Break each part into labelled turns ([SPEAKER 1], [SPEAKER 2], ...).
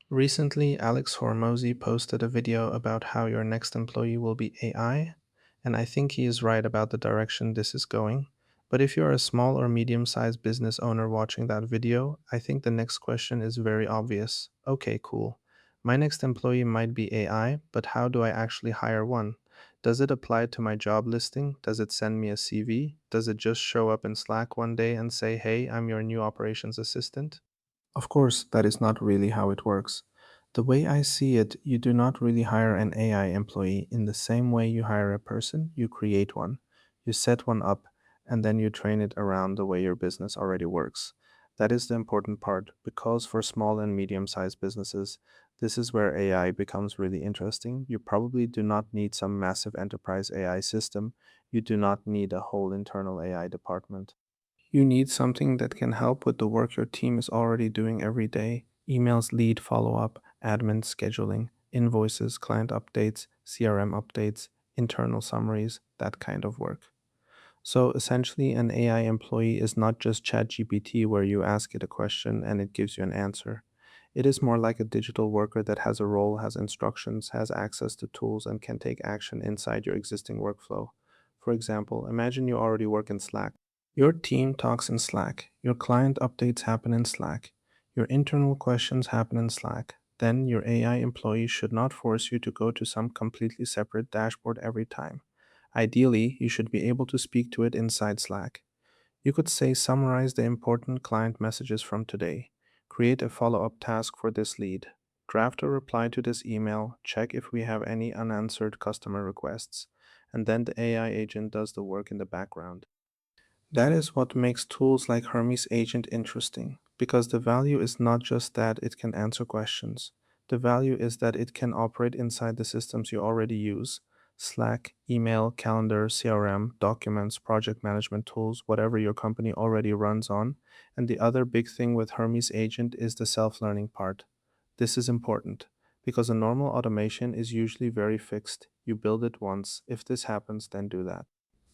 [SPEAKER 1] Recently, Alex Hormozi posted a video about how your next employee will be AI, and I think he is right about the direction this is going. But if you're a small or medium sized business owner watching that video, I think the next question is very obvious. Okay, cool. My next employee might be AI, but how do I actually hire one? Does it apply to my job listing? Does it send me a CV? Does it just show up in Slack one day and say, hey, I'm your new operations assistant? Of course, that is not really how it works. The way I see it, you do not really hire an AI employee in the same way you hire a person, you create one. You set one up, and then you train it around the way your business already works. That is the important part, because for small and medium sized businesses, this is where AI becomes really interesting. You probably do not need some massive enterprise AI system. You do not need a whole internal AI department. You need something that can help with the work your team is already doing every day: emails, lead follow up, admin scheduling, invoices, client updates, CRM updates, internal summaries, that kind of work. So essentially, an AI employee is not just ChatGPT where you ask it a question and it gives you an answer. It is more like a digital worker that has a role, has instructions, has access to tools, and can take action inside your existing workflow. For example, imagine you already work in Slack. Your team talks in Slack. Your client updates happen in Slack. Your internal questions happen in Slack. Then your AI employee should not force you to go to some completely separate dashboard every time. Ideally, you should be able to speak to it inside Slack. You could say summarize the important client messages from today. Create a follow up task for this lead. Draft a reply to this email. Check if we have any unanswered customer requests. And then the AI agent does the work in the background. That is what makes tools like Hermes Agent interesting, because the value is not just that it can answer questions. The value is that it can operate inside the systems you already use: Slack, email, calendar, CRM, documents, project management tools, whatever your company already runs on. And the other big thing with Hermes Agent is the self learning part. This is important because a normal automation is usually very fixed. You build it once. If this happens, then do that.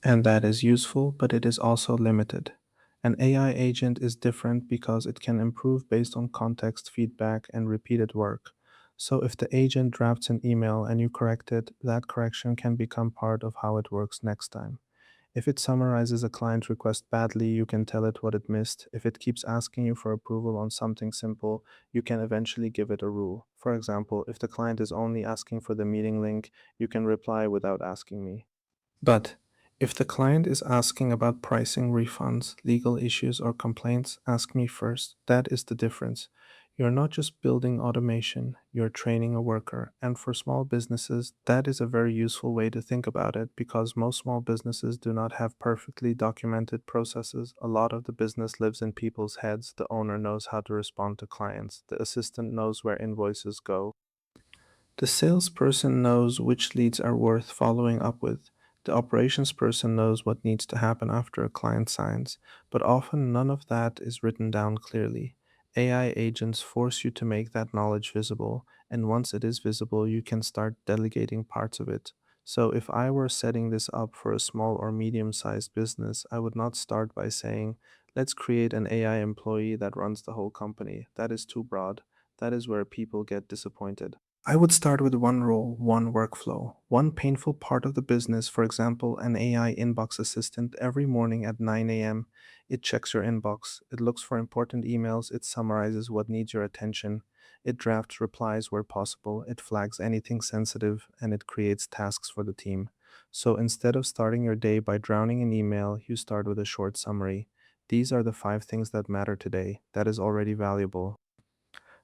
[SPEAKER 1] And that is useful, but it is also limited. An AI agent is different because it can improve based on context, feedback, and repeated work. So if the agent drafts an email and you correct it, that correction can become part of how it works next time. If it summarizes a client request badly, you can tell it what it missed. If it keeps asking you for approval on something simple, you can eventually give it a rule. For example, if the client is only asking for the meeting link, you can reply without asking me. But if the client is asking about pricing, refunds, legal issues, or complaints, ask me first. That is the difference. You're not just building automation, you're training a worker. And for small businesses, that is a very useful way to think about it because most small businesses do not have perfectly documented processes. A lot of the business lives in people's heads. The owner knows how to respond to clients, the assistant knows where invoices go. The salesperson knows which leads are worth following up with. The operations person knows what needs to happen after a client signs, but often none of that is written down clearly. AI agents force you to make that knowledge visible, and once it is visible, you can start delegating parts of it. So, if I were setting this up for a small or medium sized business, I would not start by saying, let's create an AI employee that runs the whole company. That is too broad. That is where people get disappointed. I would start with one role, one workflow, one painful part of the business. For example, an AI inbox assistant. Every morning at 9 a.m., it checks your inbox. It looks for important emails. It summarizes what needs your attention. It drafts replies where possible. It flags anything sensitive and it creates tasks for the team. So instead of starting your day by drowning in email, you start with a short summary. These are the 5 things that matter today. That is already valuable.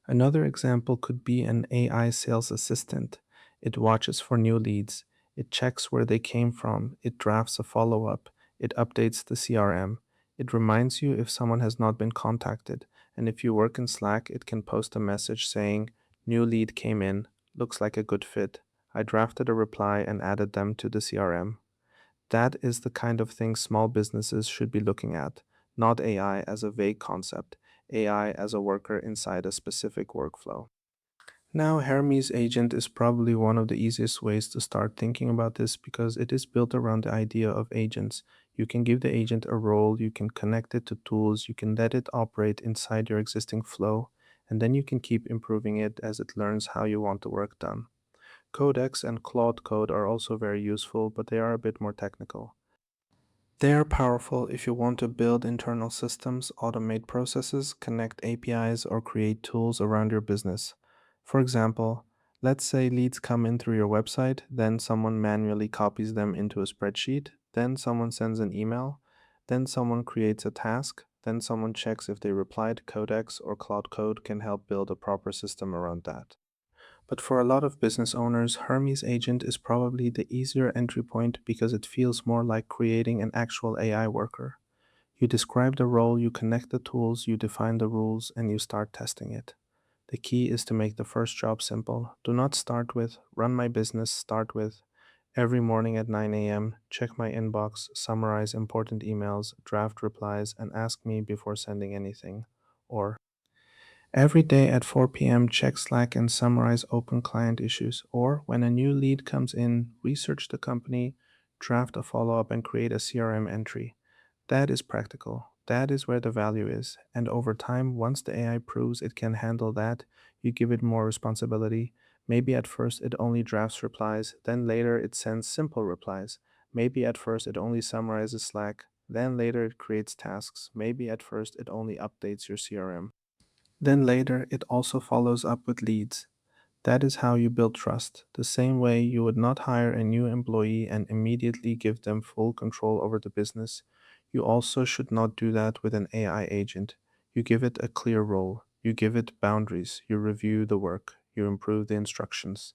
[SPEAKER 1] Another example could be an AI sales assistant. It watches for new leads, it checks where they came from, it drafts a follow up, it updates the CRM, it reminds you if someone has not been contacted, and if you work in Slack, it can post a message saying, new lead came in, looks like a good fit. I drafted a reply and added them to the CRM. That is the kind of thing small businesses should be looking at, not AI as a vague concept, AI as a worker inside a specific workflow. Now, Hermes Agent is probably one of the easiest ways to start thinking about this because it is built around the idea of agents. You can give the agent a role, you can connect it to tools, you can let it operate inside your existing flow, and then you can keep improving it as it learns how you want the work done. Codex and Claude Code are also very useful, but they are a bit more technical. They are powerful if you want to build internal systems, automate processes, connect APIs, or create tools around your business. For example, let's say leads come in through your website, then someone manually copies them into a spreadsheet, then someone sends an email, then someone creates a task, then someone checks if they replied. Codex or Cloud Code can help build a proper system around that. But for a lot of business owners, Hermes Agent is probably the easier entry point because it feels more like creating an actual AI worker. You describe the role, you connect the tools, you define the rules, and you start testing it. The key is to make the first job simple. Do not start with run my business, start with every morning at 9 a.m., check my inbox, summarize important emails, draft replies, and ask me before sending anything. Or every day at 4 p.m., check Slack and summarize open client issues. Or when a new lead comes in, research the company, draft a follow up, and create a CRM entry. That is practical. That is where the value is. And over time, once the AI proves it can handle that, you give it more responsibility. Maybe at first it only drafts replies, then later it sends simple replies. Maybe at first it only summarizes Slack, then later it creates tasks. Maybe at first it only updates your CRM. Then later, it also follows up with leads. That is how you build trust. The same way you would not hire a new employee and immediately give them full control over the business, you also should not do that with an AI agent. You give it a clear role, you give it boundaries, you review the work, you improve the instructions,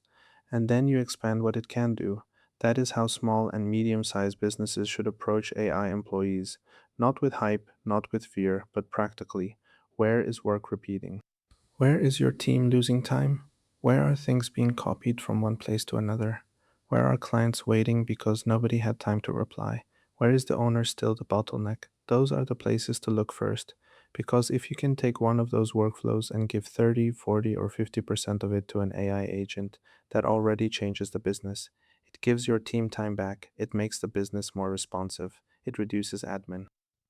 [SPEAKER 1] and then you expand what it can do. That is how small and medium sized businesses should approach AI employees, not with hype, not with fear, but practically. Where is work repeating? Where is your team losing time? Where are things being copied from one place to another? Where are clients waiting because nobody had time to reply? Where is the owner still the bottleneck? Those are the places to look first. Because if you can take one of those workflows and give 30, 40, or 50% of it to an AI agent, that already changes the business. It gives your team time back. It makes the business more responsive. It reduces admin.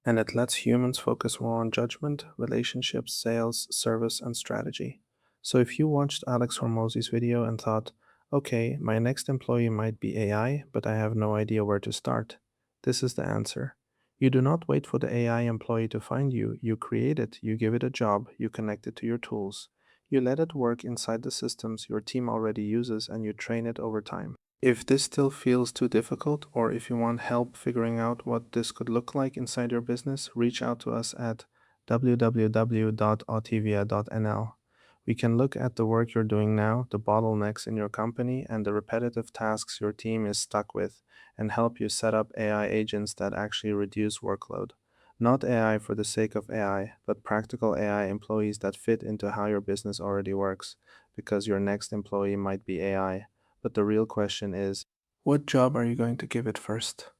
[SPEAKER 1] And it lets humans focus more on judgment, relationships, sales, service, and strategy. So if you watched Alex Hormozi's video and thought, okay, my next employee might be AI, but I have no idea where to start, this is the answer. You do not wait for the AI employee to find you. You create it, you give it a job, you connect it to your tools. You let it work inside the systems your team already uses, and you train it over time. If this still feels too difficult, or if you want help figuring out what this could look like inside your business, reach out to us at www.autivia.nl. We can look at the work you're doing now, the bottlenecks in your company, and the repetitive tasks your team is stuck with, and help you set up AI agents that actually reduce workload. Not AI for the sake of AI, but practical AI employees that fit into how your business already works, because your next employee might be AI. But the real question is, what job are you going to give it first?